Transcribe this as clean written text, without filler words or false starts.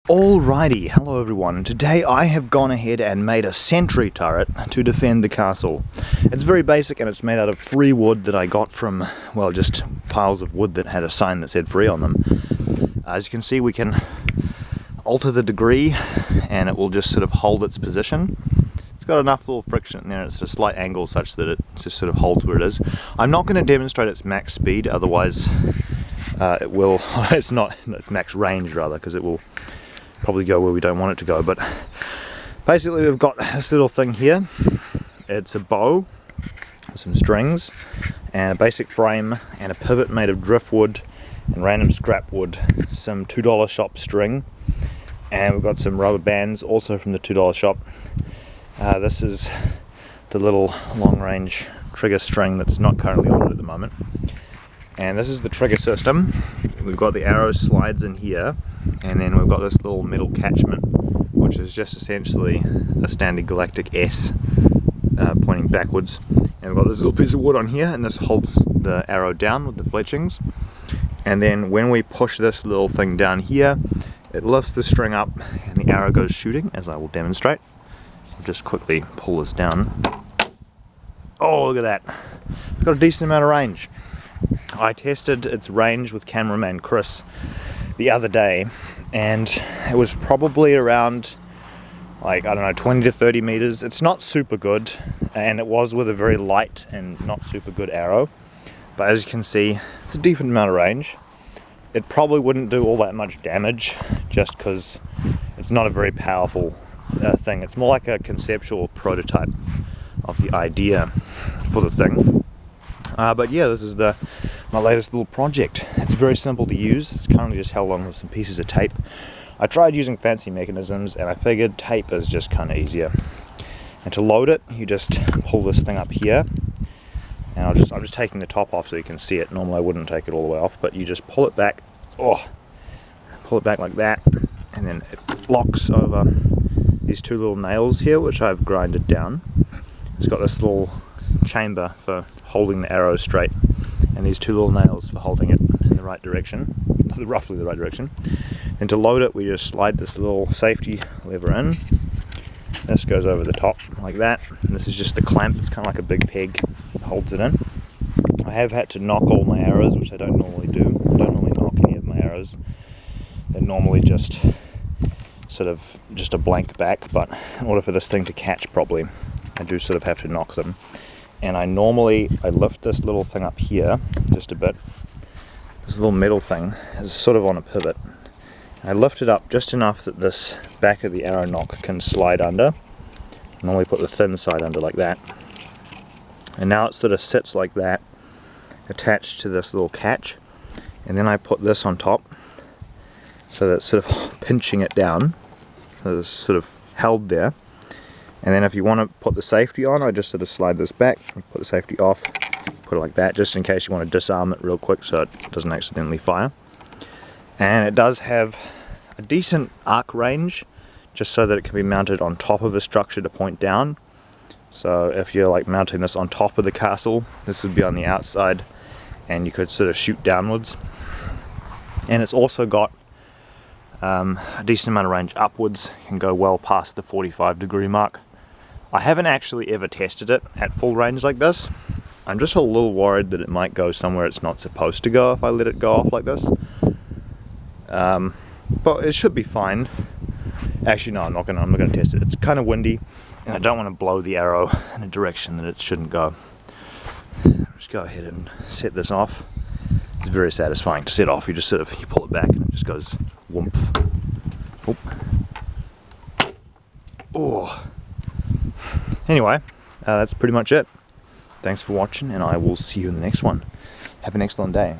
Alrighty, hello everyone. Today I have gone ahead and made a sentry turret to defend the castle. It's very basic and it's made out of free wood that I got from, well, just piles of wood that had a sign that said free on them. As you can see, we can alter the degree and it will just sort of hold its position. It's got enough little friction in there, it's at a slight angle such that it just sort of holds where it is. I'm not going to demonstrate its max speed, otherwise it will, it's max range rather, because it will probably go where we don't want it to go. But basically we've got this little thing here. It's a bow with some strings and a basic frame and a pivot made of driftwood and random scrap wood, some $2 shop string, and we've got some rubber bands also from the $2 shop. This is the little long range trigger string that's not currently on it at the moment. And this is the trigger system. We've got the arrow slides in here, and then we've got this little metal catchment, which is just essentially a standard galactic S pointing backwards. And we've got this little piece of wood on here, and this holds the arrow down with the fletchings. And then when we push this little thing down here, it lifts the string up and the arrow goes shooting, as I will demonstrate. I'll just quickly pull this down. Oh, look at that. It's got a decent amount of range. I tested its range with cameraman Chris the other day, and it was probably around, like, I don't know, 20 to 30 meters. It's not super good, and it was with a very light and not super good arrow, but as you can see, it's a decent amount of range. It probably wouldn't do all that much damage just because it's not a very powerful thing. It's more like a conceptual prototype of the idea for the thing. But yeah, this is my latest little project. It's very simple to use. It's currently just held on with some pieces of tape. I tried using fancy mechanisms and I figured tape is just kind of easier. And to load it, you just pull this thing up here. And I'm just taking the top off so you can see it. Normally I wouldn't take it all the way off, but you just pull it back. Pull it back like that, and then it locks over these two little nails here, which I've grinded down. It's got this little chamber for holding the arrow straight, and these two little nails for holding it in the right direction, roughly the right direction. And to load it, we just slide this little safety lever in. This goes over the top like that, and this is just the clamp. It's kind of like a big peg that holds it in. I have had to knock all my arrows, which I don't normally do. I don't normally knock any of my arrows. They're normally just sort of just a blank back, but in order for this thing to catch properly, I do sort of have to knock them. And I lift this little thing up here just a bit. This little metal thing is sort of on a pivot. I lift it up just enough that this back of the arrow nock can slide under. I normally put the thin side under like that. And now it sort of sits like that, attached to this little catch. And then I put this on top, so that it's sort of pinching it down. So it's sort of held there. And then if you want to put the safety on, I just sort of slide this back, put the safety off, put it like that, just in case you want to disarm it real quick so it doesn't accidentally fire. And it does have a decent arc range, just so that it can be mounted on top of a structure to point down. So if you're like mounting this on top of the castle, this would be on the outside, and you could sort of shoot downwards. And it's also got a decent amount of range upwards. You can go well past the 45-degree mark. I haven't actually ever tested it at full range like this. I'm just a little worried that it might go somewhere it's not supposed to go if I let it go off like this. But it should be fine. Actually, no, I'm not gonna test it. It's kind of windy, and I don't want to blow the arrow in a direction that it shouldn't go. Just go ahead and set this off. It's very satisfying to set off. You just you pull it back and it just goes whoomp. Oop. Oh. Anyway, that's pretty much it. Thanks for watching, and I will see you in the next one. Have an excellent day.